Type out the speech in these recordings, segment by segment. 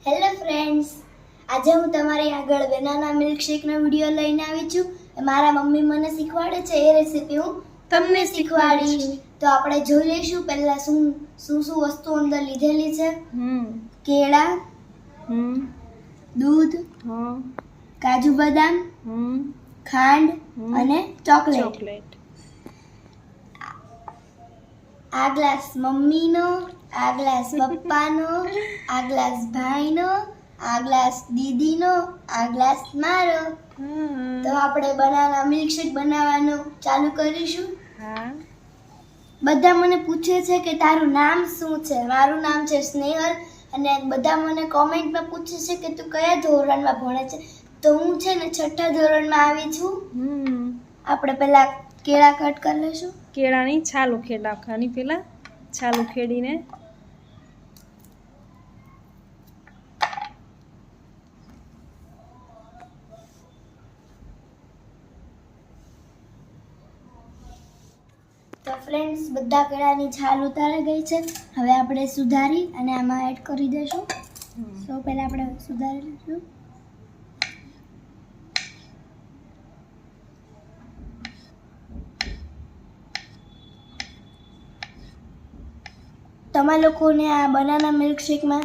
Hello friends, આજે હું તમારી આગળ બનાના મિલ્કશેકનો વિડીયો લઈને આવી છું. મારા મમ્મી મને શીખવાડે છે એ રેસીપી હું તમને શીખવાડીશ. તો આપણે જોઈ લઈશું પહેલા શું વસ્તુ અંદર લીધેલી છે. કેળા, દૂધ, કાજુ બદામ, ખાંડ અને ચોકલેટ. આ ગ્લાસ મમ્મીનો, આ ગ્લાસ પપ્પાનો, આ ગ્લાસ ભાઈનો, આ ગ્લાસ દીદીનો, આ ગ્લાસ મારો. તો આપણે બનાના મિલ્કશેક બનાવવાનું ચાલુ કરીશું. બધા મને પૂછે છે કે તારું નામ શું છે. મારું નામ છે સ્નેહલ અને બધા મને કોમેન્ટમાં પૂછે છે કે તું કયા ધોરણમાં ભણે છે. તો હું છે ને 6ઠા ધોરણમાં આવી છું. આપણે પહેલા કેળા કટ કરી લઈશું. કેળાની છાલ ઉખેડ નાખવાની. પેલા છાલ ઉખેડીને તો ફ્રેન્ડ્સ, બધા કેળાની છાલ ઉતારી ગઈ છે. હવે આપણે સુધારી અને આમાં એડ કરી દઈશું. સૌ પહેલા આપણે સુધારી લઈશું. તમે લોકોને આ બનાના મિલ્કશેકમાં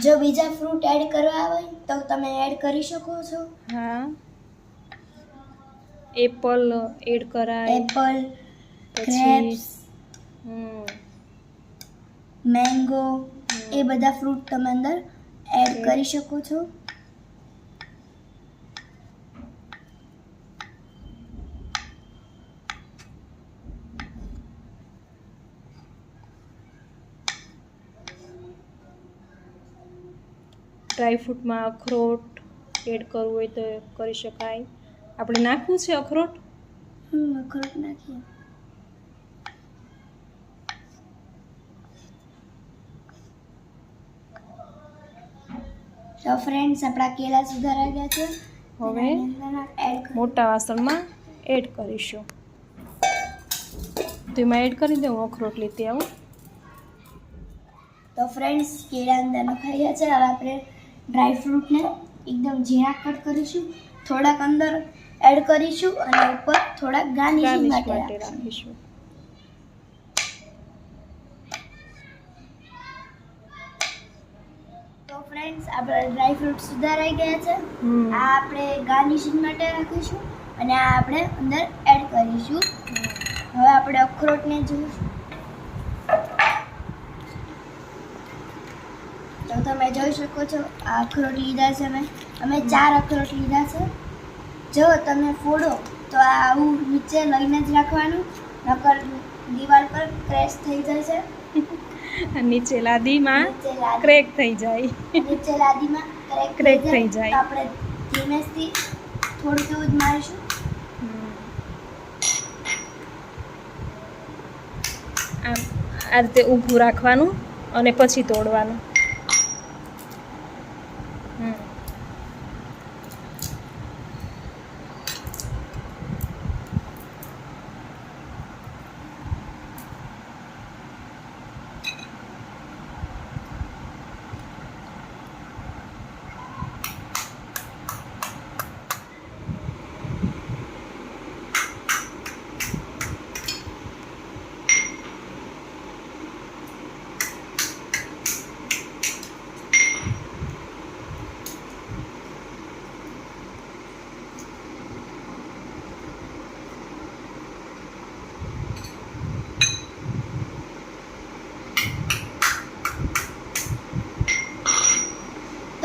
જો બીજા ફ્રૂટ એડ કરવા હોય તો તમે એડ કરી શકો છો. હા, એપલ એડ કરાય. એપલ, ગ્રેપ્સ, મેંગો એ બધા ફ્રૂટ તમે અંદર એડ કરી શકો છો. ડ્રાયફ્રૂટમાં અખરોટ એડ કરવું હોય તો કરી શકાય. આપણે નાખવું છે અખરોટ. અખરોટ નાખીએ. તો ફ્રેન્ડ્સ, આપણા કેળા સુધારાઈ ગયા છે. હવે મોટા વાસણમાં એડ કરીશું. તો એમાં એડ કરી દઉં. અખરોટ લેતી આવું. તો ફ્રેન્ડ્સ, કેળા અંદર નખાઈ ગયા છે. હવે આપણે ડ્રાયફ્રૂટને એકદમ ઝીણા કટ કરીશું. થોડાક અંદર એડ કરીશું અને ઉપર થોડાક ગાર્નિશિંગ માટે રાખીશું. તો ફ્રેન્ડ્સ, આપણા ડ્રાયફ્રૂટ સુધારાઈ ગયા છે. આ આપણે ગાર્નિશિંગ માટે રાખીશું અને આ આપણે અંદર એડ કરીશું. હવે આપણે અખરોટને જોઈશું. તો તમે જોઈ શકો છો આ અખરોટ લીધા છે. અમે 4 અખરોટ લીધા છે. જો તમે ફોડો તો આ આવું નીચે લઈને જ રાખવાનું, નકર દિવાલ પર ક્રેશ થઈ જાય છે. નીચે લાદીમાં ક્રેક થઈ જાય. નીચે લાદીમાં ક્રેક થઈ જાય. તો આપણે ધીમેથી થોડું થોડું જ મારીશું. આ રીતે ઊભું રાખવાનું અને પછી તોડવાનું.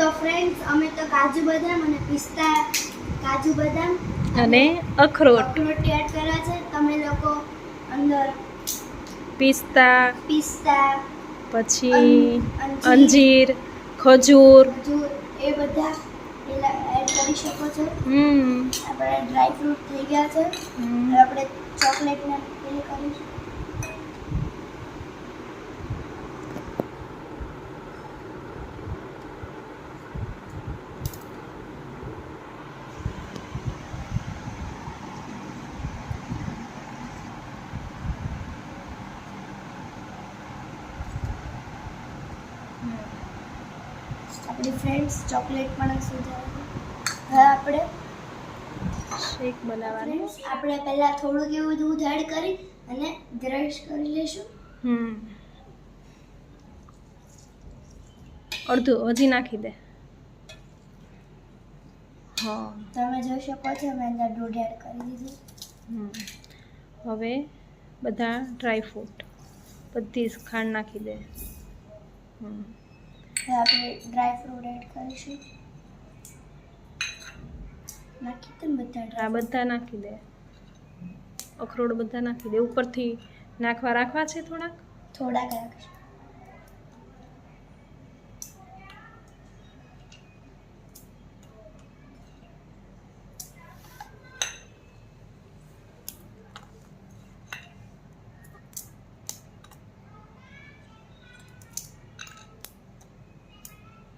તો ફ્રેન્ડ્સ, અમે તો કાજુ બદામ અને પિસ્તા, કાજુ બદામ અને અખરોટ એડ કર્યા છે. તમે લોકો અંદર પિસ્તા, પછી અંજીર, ખજૂર એ બધા એડ કરી શકો છો. આપણે ડ્રાયફ્રૂટ થઈ ગયા છે. હવે આપણે ચોકલેટને ફિલ કરીશું. આપણી ફ્રેન્ડ્સ ચોકલેટ પણ સુધારે. હવે આપણે શેક બનાવવાનું. ફ્રેન્ડ્સ આપણે પહેલા થોડુંક એવું દૂધ એડ કરી અને ક્રશ કરી લેશું. અડધું હજી નાખી દે. હા, તમે જોઈ શકો છો મેં અંદર દૂધ એડ કરી દીધું. હવે બધા ડ્રાય ફ્રૂટ બધી જ ખાંડ નાખી દે. હવે આપણે ડ્રાય ફ્રૂટ એડ કરીશું. નાખી દે બધા. આ બધા નાખી દે. અખરોટ બધા નાખી દે. ઉપરથી રાખવા છે થોડાક રાખીશું.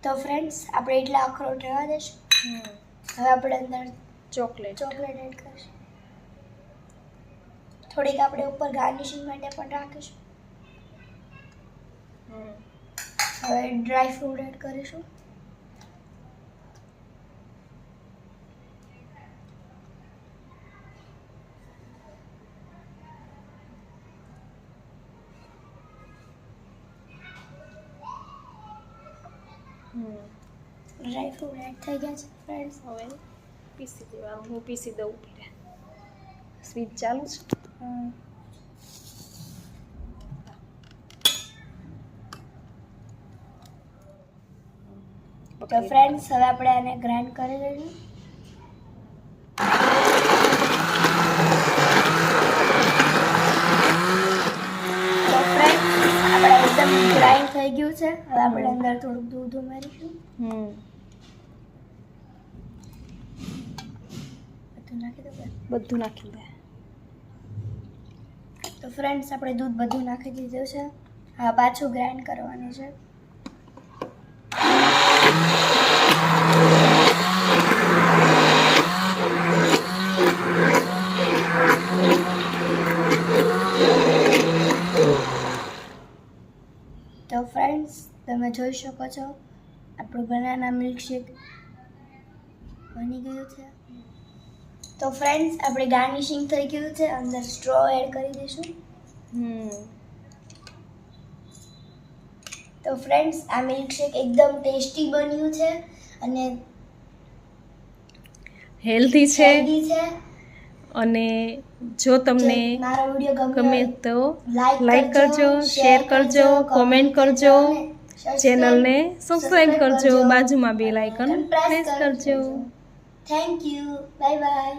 તો ફ્રેન્ડ્સ આપણે એટલા અખરોટ રહેવા દઈશું. હવે આપણે અંદર ચોકલેટ એડ કરીશું. થોડીક આપણે ઉપર ગાર્નિશિંગ માટે પણ રાખીશું. હવે ડ્રાય ફ્રૂટ એડ કરીશું. ડ્રાય ફ્રૂટ એડ થઈ ગયા છે ફ્રેન્ડ્સ. હવે પીસી દેવાનું. હું પીસી દઉં. સ્વીચ ચાલુ છે. તો ફ્રેન્ડ્સ હવે આપણે આને ગ્રાઇન્ડ કરી લઈશું. તો ફ્રેન્ડ્સ આપણે એકદમ ગ્રાઇન્ડ થઈ ગયું છે. હવે આપણે અંદર થોડુંક દૂધ ઉમેરીશું. બધું નાખી દે. તો ફ્રેન્ડ્સ આપણે દૂધ બધું નાખી દીધું છે. હા, પાછું ગ્રાઇન્ડ કરવાનું છે. તો ફ્રેન્ડ્સ તમે જોઈ શકો છો આપણું બનાના મિલ્કશેક બની ગયું છે. તો ફ્રેન્ડ્સ આપણે ગાર્નિશિંગ થઈ ગયું છે. અંદર સ્ટ્રો એડ કરી દઈશું. તો ફ્રેન્ડ્સ આ મિલ્કશેક એકદમ ટેસ્ટી બન્યું છે અને હેલ્ધી છે. અને જો તમને મારો વિડિયો ગમે તો લાઈક કરજો, શેર કરજો, કોમેન્ટ કરજો, ચેનલને સબસ્ક્રાઇબ કરજો, બાજુમાં બેલ આઇકન પ્રેસ કરજો. Thank you. Bye bye.